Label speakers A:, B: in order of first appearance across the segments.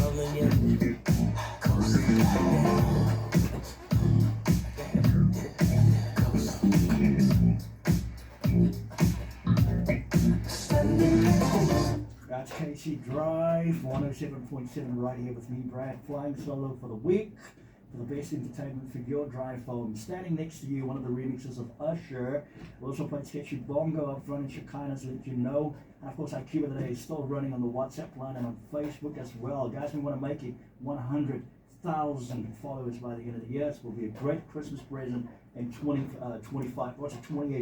A: That's KC Drive, 107.7 right here with me, Brad, flying solo for the week. For the best entertainment for your drive home. Standing next to you, one of the remixes of Usher. We also played Sketchy Bongo up front in Shekinah's Let You Know. And of course, our Q of the day is still running on the WhatsApp line and on Facebook as well. Guys, we want to make it 100,000 followers by the end of the year. It will be a great Christmas present in 28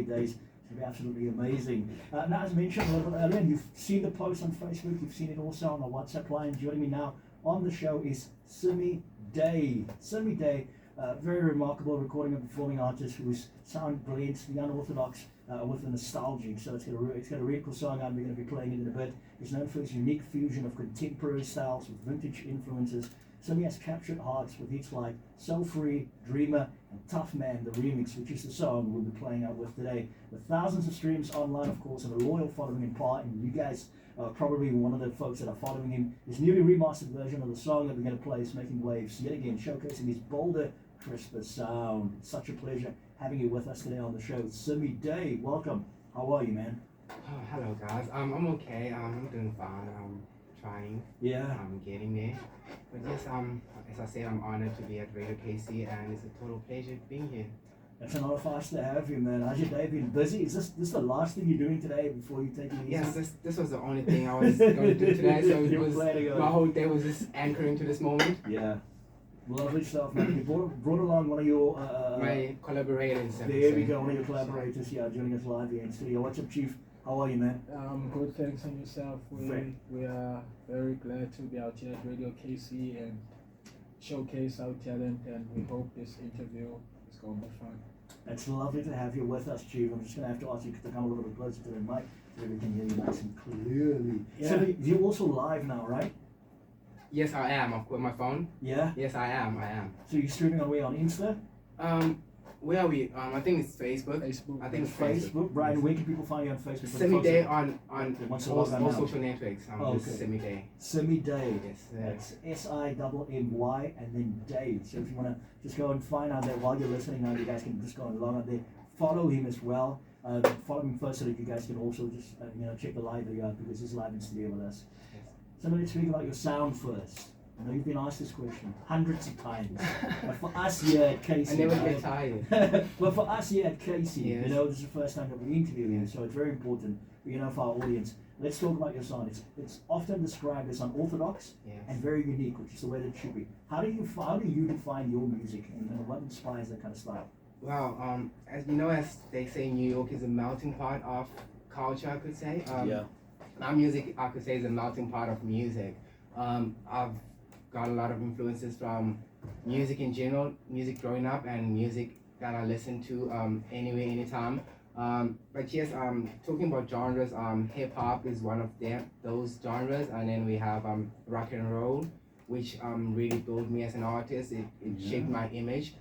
A: days. It's going to be absolutely amazing. Now, as mentioned a little bit earlier, you've seen the post on Facebook, you've seen it also on the WhatsApp line. Joining me now on the show is Simmy Day. Simmy Day, very remarkable recording and performing artist whose sound blends the unorthodox with the nostalgic. So it's got a really cool song, and we're going to be playing it in a bit. He's known for his unique fusion of contemporary styles with vintage influences. Simmy has captured hearts with hits like So Free, Dreamer, and Tough Man, the remix, which is the song we'll be playing out with today. With thousands of streams online, of course, and a loyal following in part, and you guys are probably one of the folks that are following him. His newly remastered version of the song that we're going to play is making waves yet again, showcasing his bolder, crisper sound. It's such a pleasure having you with us today on the show. Simmy Day, welcome. How are you, man?
B: Oh, hello guys. I'm okay. I'm doing fine. I'm trying.
A: Yeah.
B: I'm getting there. But yes, as I said, I'm honored to be at Radio KC, and it's a total pleasure being here.
A: It's an honor for us to have you, man. How's your day been? Busy? Is this the last thing you're doing today before you take it easy?
B: Yes, this was the only thing I was going to do today. So it was my whole day was just anchoring to this moment.
A: Yeah. Lovely stuff, man. You brought along one of your
B: my collaborators.
A: There we go, one of your collaborators. Yeah, joining us live here in studio. What's up, Chief? How are you, man?
C: Good, thanks on yourself. We are very glad to be out here at Radio KC and showcase our talent, and we hope this interview is going to be fun.
A: It's lovely to have you with us, Chief. I'm just going to have to ask you to come a little bit closer to the mic so we can hear you nice and clearly.
C: Yeah.
A: So you're also live now, right?
B: Yes, I am. I've got my phone.
A: Yeah?
B: Yes, I am.
A: So you're streaming on where? On Insta?
B: Where are we? I think it's Facebook. I think it's Facebook.
A: Brian, where can people find you on Facebook?
B: Simmy Day on all
A: now.
B: social networks. Just Simmy Day.
A: Simmy Day.
B: Yes.
A: That's SIMMY and then Day. So if you want to just go and find out there while you're listening now, you guys can just go and log on there. Follow him as well. Follow him first so that you guys can also just check the live video out because he's live in studio with us.
B: Yes.
A: So let's speak about your sound first. I know you've been asked this question hundreds of times, but for us here at KC,
B: I never get tired.
A: but for us here at KC,
B: yes.
A: this is the first time that we interview you, so it's very important, for our audience. Let's talk about your sound. It's often described as unorthodox and very unique, which is the way that it should be. How do you define your music, and what inspires that kind of style?
B: Well, as you know, as they say, New York is a melting pot of culture, I could say. My music, I could say, is a melting pot of music. I've got a lot of influences from music in general, music growing up, and music that I listen to anywhere, anytime. But yes, talking about genres, hip hop is one of those genres, and then we have rock and roll, which really built me as an artist. It shaped my image,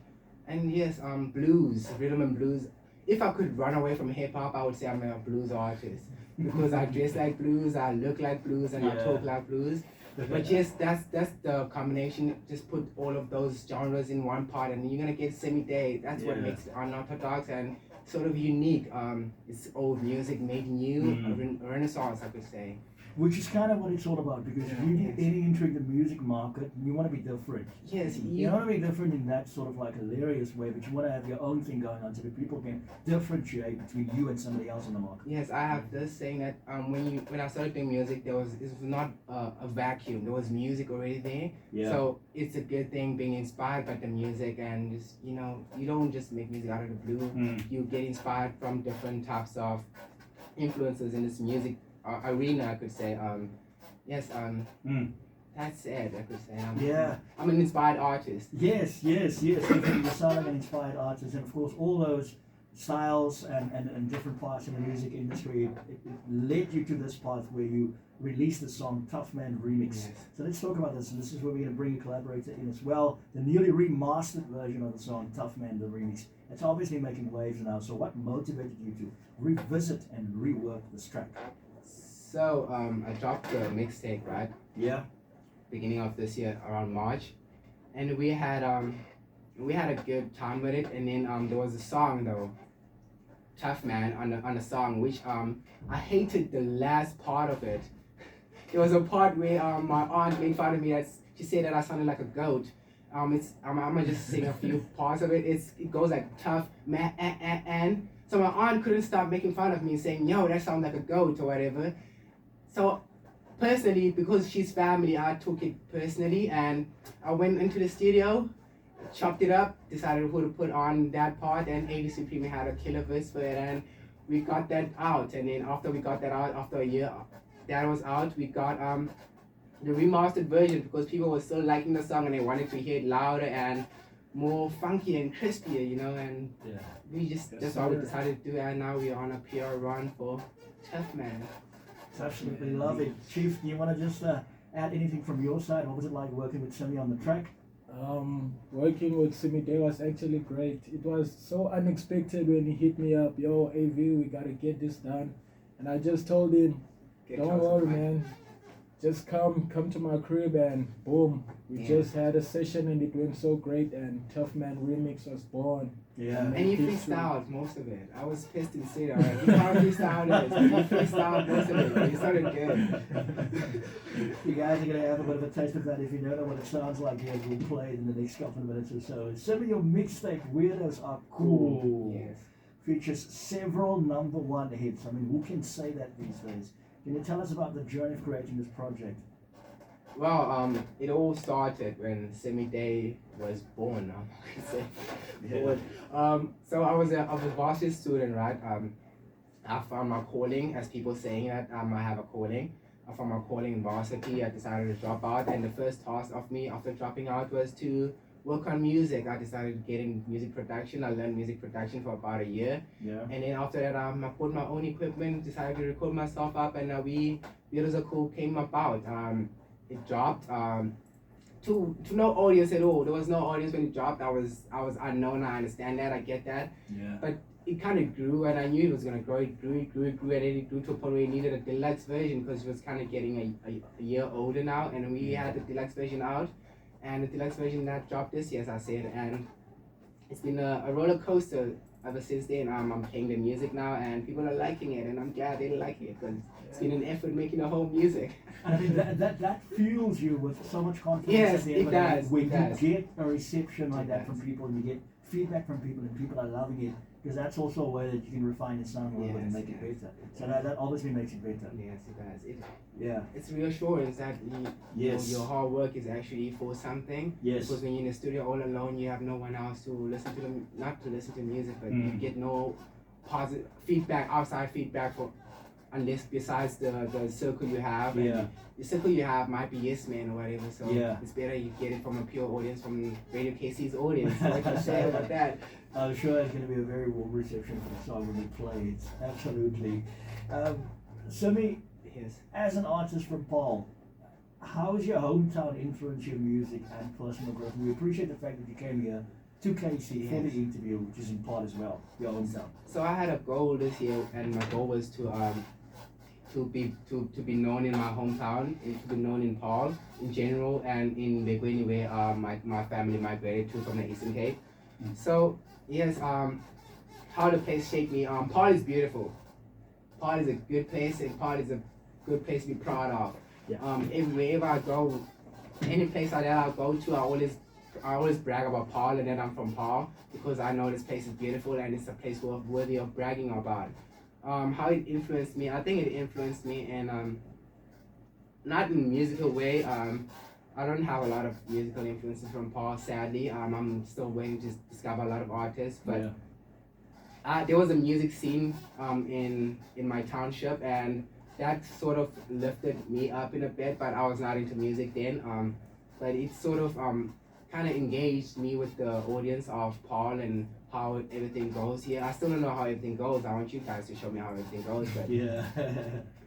B: and yes, blues, rhythm and blues. If I could run away from hip hop, I would say I'm a blues artist because I dress like blues, I look like blues, and I talk like blues. But yes, that's the combination. Just put all of those genres in one pot, and you're gonna get Simmy Day. That's what makes it unorthodox and sort of unique. It's old music made new, a renaissance, I could say.
A: Which is kind of what it's all about, because if you get any entering the music market, you want to be different.
B: Yes,
A: you want to be different in that sort of like hilarious way, but you want to have your own thing going on so that people can differentiate between you and somebody else in the market.
B: Yes, I have this saying that when I started doing music, it was not a vacuum. There was music already there.
A: Yeah.
B: So it's a good thing being inspired by the music, and just you don't just make music out of the blue. You get inspired from different types of influences in this music arena, I could say. That's it, I could say. I'm an inspired artist.
A: Yes. You're an inspired artist, and of course all those styles and different parts in the music industry, it led you to this path where you released the song Tough Man Remix.
B: Yes.
A: So let's talk about this, and this is where we're going to bring a collaborator in as well. The newly remastered version of the song Tough Man the Remix. It's obviously making waves now, so what motivated you to revisit and rework this track?
B: So I dropped the mixtape, right?
A: Yeah.
B: beginning of this year around March, and we had a good time with it. And then there was a song though, Tough Man on the song, which I hated the last part of it. There was a part where my aunt made fun of me. She said that I sounded like a goat. I'm gonna just sing a few parts of it. It goes like tough man and. So my aunt couldn't stop making fun of me, saying, "Yo, that sounds like a goat" or whatever. So personally, because she's family, I took it personally, and I went into the studio, chopped it up, decided who to put on that part, and AD Supreme had a killer verse for it, and we got that out. And then after we got that out, after a year that was out, we got the remastered version because people were still liking the song and they wanted to hear it louder and more funky and crispier, you know. And
A: Yeah.
B: we just that's what we decided to do, and now we're on a PR run for Tough Man.
A: Absolutely love it. Chief, do you want to just add anything from your side? What was it like working with Simmy on the track?
C: Working with Simmy Day was actually great. It was so unexpected when he hit me up, "Yo, AV, we gotta get this done." And I just told him, "Don't worry, man. Just come to my crib," and boom, we just had a session and it went so great, and Tough Man remix was born.
A: Yeah.
B: And you freestyled most of it. I was pissed and said, "Alright, you can't freestyle this." But you freestyled most of it. You sounded good.
A: You guys are going to have a bit of a taste of that. If you don't know what it sounds like, yeah, we'll play it in the next couple of minutes or so. Some of your mixtape, Weirdos Are Cool,
B: Yes.
A: features several #1 hits. I mean, who can say that these days? Can you tell us about the journey of creating this project?
B: Well, it all started when Simmy Day was born. I could say. Born. So I was a varsity student, right? I found my calling, as people saying that I have a calling. I found my calling in varsity. I decided to drop out, and the first task of me after dropping out was to work on music. I decided getting music production. I learned music production for about a year.
A: Yeah.
B: And then after that, I bought my own equipment, decided to record myself up, and Weirdos Are Cool came about. It dropped to no audience at all. There was no audience when it dropped. I was unknown. I understand that. I get that.
A: Yeah.
B: But it kind of grew, and I knew it was gonna grow. It grew, and then it grew to a point where it needed a deluxe version because it was kind of getting a year older now. And we had the deluxe version out, and the deluxe version that dropped this year, as I said, and it's been a roller coaster ever since then. I'm playing the music now, and people are liking it, and I'm glad they're liking it because it's been an effort making the whole music.
A: And I mean, that fuels you with so much confidence.
B: Yes,
A: at the end
B: it
A: of the day.
B: does,
A: When
B: it
A: you
B: does.
A: get a reception like
B: It
A: that
B: does.
A: from people, and you get feedback from people, and people are loving it, because that's also a way that you can refine your sound a little bit and
B: Yes,
A: make it
B: yes.
A: better. So that obviously makes it better.
B: Yes, it does.
A: Yeah.
B: It's reassurance that
A: Yes.
B: your hard work is actually for something.
A: Yes.
B: Because when you're in the studio all alone, you have no one else to listen to them, not to listen to music, but you
A: Mm.
B: get no positive feedback, outside feedback unless besides the circle you have. And
A: Yeah.
B: the circle you have might be yes man or whatever. So
A: Yeah.
B: it's better you get it from a pure audience, from Radio KC's audience. So what can I say about that?
A: I'm sure it's going to be a very warm reception for the song when we play it. Absolutely. Simmy,
B: Yes.
A: as an artist from Paul, how has your hometown influenced your music and personal growth? And we appreciate the fact that you came here to KC for the
B: Yes.
A: interview, which is in part as well, your hometown.
B: So I had a goal this year, and my goal was to be known in my hometown, and to be known in Paul in general, and in Begweni where my family migrated to from the Eastern Cape. So yes, how the place shaped me. Paul is beautiful. Paul is a good place, and Paul is a good place to be proud of.
A: Yeah.
B: Wherever I go, any place that I go to, I always brag about Paul and that I'm from Paul because I know this place is beautiful and it's a place worthy of bragging about. How it influenced me, I think it influenced me in not in a musical way. I don't have a lot of musical influences from Paul, sadly. I'm still waiting to discover a lot of artists, but there was a music scene in my township, and that sort of lifted me up in a bit, but I was not into music then. But it sort of kind of engaged me with the audience of Paul and how everything goes here. I still don't know how everything goes. I want you guys to show me how everything goes, but
A: Yeah.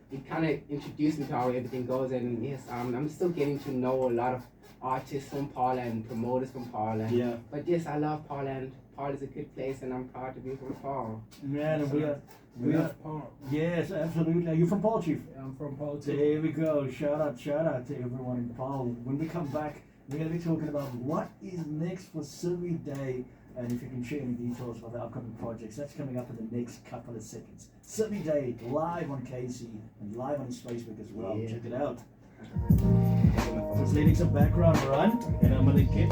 B: it kind of introduced me to how everything goes, and yes, I'm still getting to know a lot of artists from Poland, promoters from Poland.
A: Yeah.
B: But yes, I love Poland. Paul is a good place, and I'm proud to be from Paul.
A: Man, and we are.
C: Paul.
A: Yes, absolutely. Are you from Paul, Chief?
C: I'm from Paul too.
A: There we go. Shout out to everyone in Paul. When we come back, we're going to be talking about what is next for Simmy Day, and if you can share any details of the upcoming projects. That's coming up in the next couple of seconds. Simmy Day live on KC and live on his Facebook as well.
B: Yeah.
A: Check it out. Just letting some background run, and I'm going to get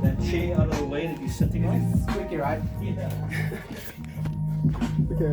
A: that chair out of the way that you're sitting on.
B: Quick, right?
A: Yeah.
C: Okay.